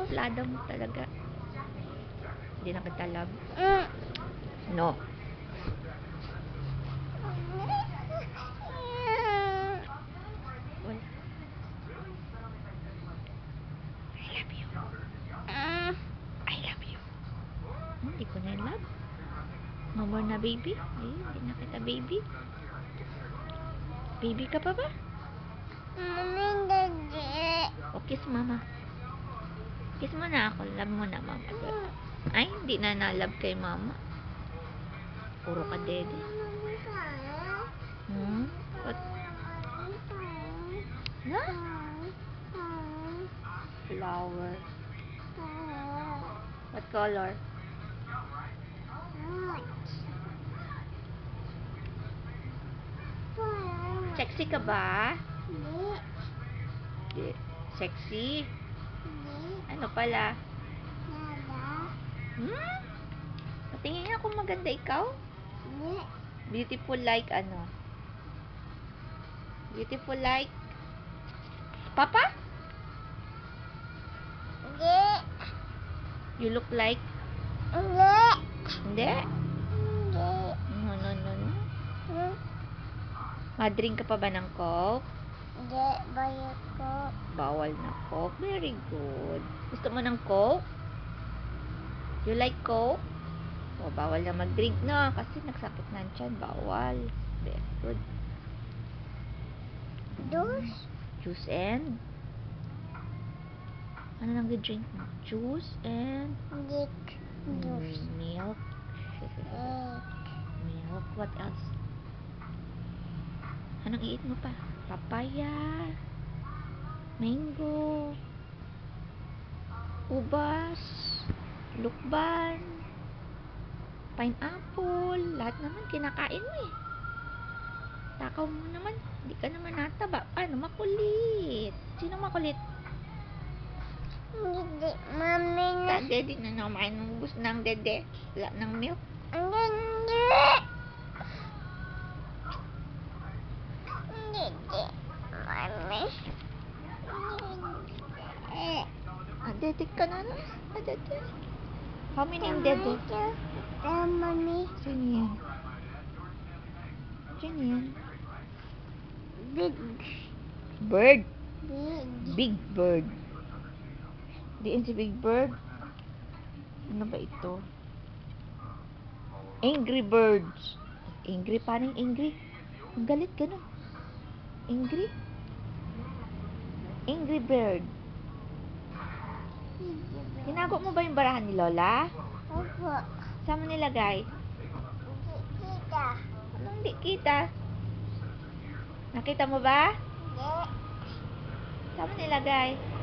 Plada mo talaga. Hindi na kita love. No. Wala. I love you. I love you. Hindi ko na love. No more na baby. Ay, hindi na kita baby. Baby ka pa ba? O, kiss mama. Kiss mo na ako. Love mo na mama. Ay, hindi na na-love kay mama. Puro ka dede. What? Na? Flower. What color? Sexy ka ba? Hindi. Sexy? Ano pala? Patingin nga kung maganda ikaw? Beautiful like ano? Beautiful like? Papa? You look like? Hindi? No, no, no, no. Madrink ka pa ba ng Coke? Bawal na Coke. Very good. Gusto mo ng Coke? You like Coke? O, bawal na mag-drink na. Kasi nagsakit na ang tiyan. Bawal. Very good. Juice and? Ano lang di-drink mo? Juice and? Milk. Milk. What else? Anong i-eat mo pa? Papaya. Mango. Ubas. Lukban. Pineapple. Lahat naman kinakain mo eh. Takaw mo naman. Hindi ka naman nataba. Paano? Makulit. Sino makulit? Hindi, mami na. Dede na naman ng bus ng dede. Wala ng milk. Hindi, mami. Dede ka na na. Dede. How many ang dede? Mami. Sino yan? Sino yan? Big. Bird. Big. Big bird. Diin si Big Bird. Ano ba ito? Angry Birds. Angry? Paano angry? Ang galit ganun. Angry? Angry Bird. Tinago mo ba yung barahan ni Lola? Opo. Saan mo nilagay? Kita. Anong hindi kita? Nakita mo ba? Hindi. Saan mo nilagay?